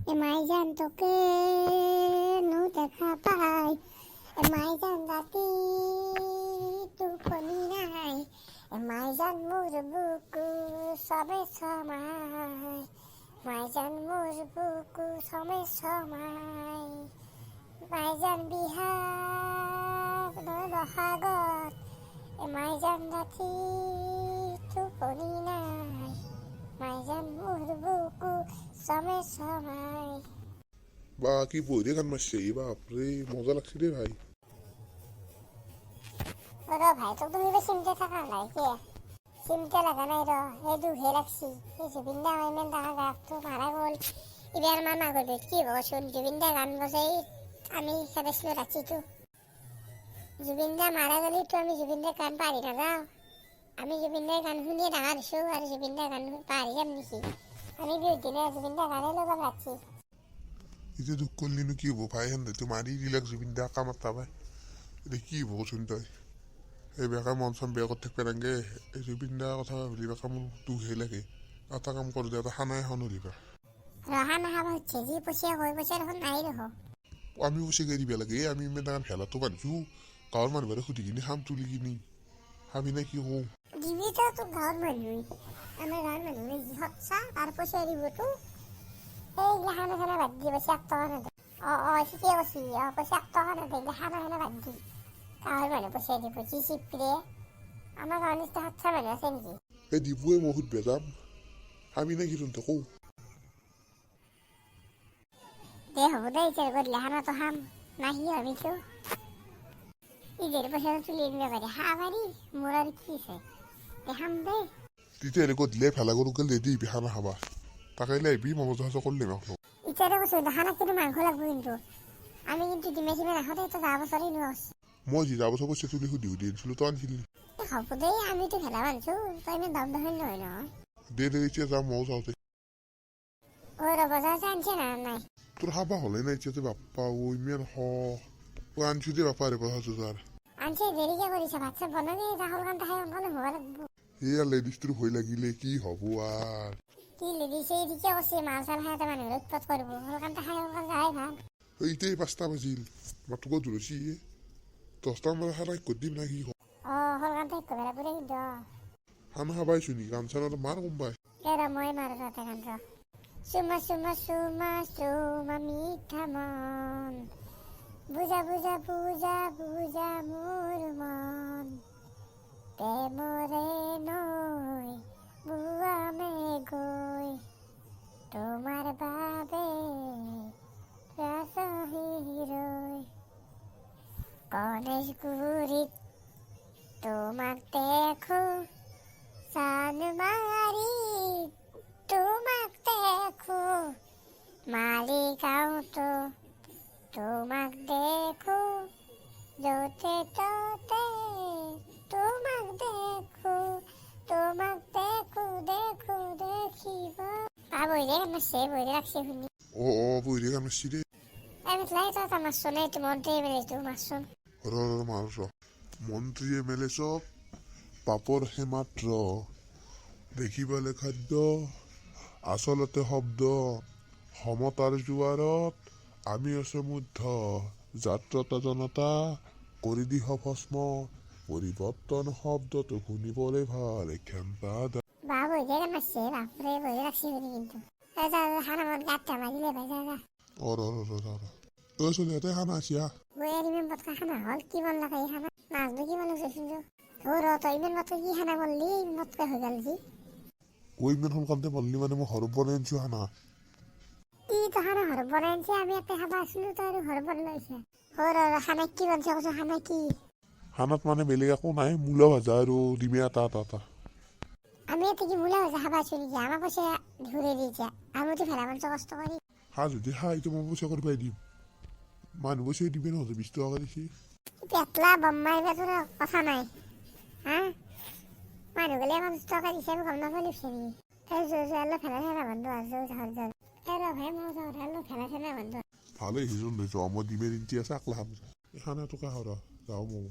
মাইজান তোকে নু দেখা পাই, মাইজান রাতি টোপনি নাই, মাইজান মোর বুকু সবে সমাই, মাইজান মোর বুকু সবে সমাই, মাইজান বিহার নরসাগর, মাইজান রাতি টোপনি নাই, মাইজান মোর বুকু সবে সমাই। বা কি বই রে গান মারছে বাপরে, মজা লাগছে রে ভাই। ওরে ভাই তো তুমি সিমটে থাকা নাই কে সিমটে লাগা নাই র এই দুহে রাখছি এই জুবিনদা ওইমেন দেখা গাছ তো মারা গল এবার মানা করবে কি বসুন জুবিনদা গান বসাই আমি সাবেসলো রাখছি তো জুবিনদা মারা গেলে তো আমি জুবিনদার গান পারি না যাও আমি জুবিনদার গান শুনিয়ে ডাঙা দিছো আর জুবিনদার গান পারি এমনিছি আমি বিরুদ্ধে জুবিনদার গানের লগত রাখছি এটা দুঃখ করলি কি হবো ভাই, হেন তুই মারি দিলাক জুবিন দা কামাতা ভাই, এটা কি হবো শুনতে এই বেকা মন চন বেয়া করতে পেরাঙ্গে এই জুবিন দা কথা ভাবলি বেকা মন দুহে লাগে এটা কাম করে দে খানা এখন হলিবা রহানা হাবা হচ্ছে যে পয়সা হয়ে পয়সা এখন নাই রহ আমি বসে গেরি বেলা গে আমি মেদান ফেলা তো পারছু গাঁৱৰ মানুহবাৰে সুধি কিনি হাম তুলি কিনি আমি না কি কওঁ দিবি তো তো গাঁৱৰ মানুহ আমাৰ গাঁৱৰ মানুহে যি সঁচা তাৰ পইচা দিব তো এইগিলা খানা খানা বাদ দি পইচা 1 টকা নেদে ঠিকে কৈছি পইচা 1 টকা নেদে এইগিলা খানা খানা বাদ দি গাঁৱৰ মানুহ পইচা দিব যি চিপৰে আমাৰ গাঁৱৰ নিচিনা সঁচা মানুহ আছে নেকি এই দিবুৱে মই সুধবে যাম আমি না কি তন্তে কওঁ দে হ'ব দে ইচ্ছা কৰিলে খানাটো খাম নাহি ভাবিছো ইদেৰ পইচা তুলি আনিব পাৰি খাব পাৰি মোৰ আৰু কি আছে দে খাম দে তেতিয়া এনেকৈ দিলে ভেলা গৰু গেল দি খানা খাবা তাকে লাইবি মমতা হাজা করলে মাখলো ইচ্ছাতে কৈছো খানা কিন্তু মাংস লাগবো কিন্তু আমি কিন্তু ডিমে চিমে নাখাওঁতে তো যাব চলি নোস মই যি যাব পইচা তুলি সুধি সুধি আনিছিলো তই আনিছিলি হ'ব দে আমিতো ভেলা মানছো তই ইমান দাম দহন নহয় নহয় দে দে এতিয়া যাম ময়ো যাওঁতে ৰ'ব যাওঁতে আনছে না নাই তোৰ খাবা হ'লে নাই এতিয়া বাপ্পা ইমান আনছো দে বাপ্পা ৰে কথা যাৰ আনছে দেৰিকে কৰিছে ভাত চাত বনাবি চাহৰ কামটা খাই অকলে হ'ব লাগব এয়া লেডিজটোৰ ভয় লাগিলে কি হ'ব আৰু কি লেডিছে ঠিকে কৈছে মাল চাল খাই এটা মানুহৰ উৎপাত কৰিব সৰ কামটা খাই অকলে যাই ভাল এতিয়া 5টা বাজিল মাতকৈ ধৰিছি 10টা বজাত খানা কৰি দিম না কি সৰ কামটা শিকব লাগব দে কিন্তু খানা খাবাইছো নি গান চান মাৰ কোনবাই মই মাৰো তাতে গান ৰ চুমা চুমা চুমা চুমা মিঠা মন বুজা বুজা বুজা বুজা মোৰ মন প্ৰেমৰে নৈ বুৱামে গৈ তোমাৰ বাবে ৰাজহিৰৈ গণেশগুৰিত তোমাক দেখো চানমাৰিত তোমাক দেখো মালিগাঁওতো তোমাক দেখো য'তে ত'তে তোমাক দেখো দেখো দেখিব বহিৰে মাছে বহিৰে ৰাখছে শুনি বহিৰে গান মাৰছি দে আমি লাই তো এটা মাছছো নাই এইটো মন্ত্ৰী এমএলএ এইটো মাছছো মাৰ মন্ত্ৰী এমএলএ চব পাপৰ হে মাত্ৰ দেখিবলৈ খাদ্য আচলতে শব্দ সমতাৰ জোৱাৰত আমি আছো মুগ্ধ যাত্ৰতা জনতা কৰি দিহ ভস্ম পৰিৱৰ্তন শব্দটো শুনিবলৈ ভাল ক্ষমতা বহিৰে গান মাৰছে বাপৰে বহিৰে ৰাখছে শুনি কিন্তু খানা মন গাঁতটা মাৰিলে ভাই যা চলি ইয়াতে খানা আছি ইমান বটকা খানা হ'ল কি মন লাগে এই খানা নাচবো কি মন গৈছোন তই ইমান বটকা কি খানা বললি ইমান বটকা হৈ গ'ল যি ইমান সোনকালতে বললি মানে মই ঘৰত বনাই আনিছো খানা কি তো খানা ঘৰত বনাই আনছে আমি ইয়াতে খাবা আছিলো তই আৰু ঘৰত বনাই লৈছে খানা কি বনছে কৈছো খানা কি খানাত মানে বেলেগ একো নাই মূলা ভাজা আৰু ডিমে এটা আমি ইয়াতে কি মূলা ভাজা খাবা আছো নেকি আমাৰ পইচা ঘূৰে দিছে আমিতো ভেলা মানছো কষ্ট কৰি যদি এইটো মই পইচা কৰি পাই দিম মানুহ পইচা দিবি নহ'লে 20 টকা দিছি পেটলা বম মাৰিবাতো কথা নাই হা মানুহ গ'লে 50 টকা দিছে আমি গম নাপালো নেকি অলপ ভেলা চেনা বন্ধ আছে ভাই মই অলপ ভেলা চেনা বন্ধ ভালেই সিজন মই ডিমেৰ ইঞ্চি আছে আকলা খাম খানা টকা যাওঁ মই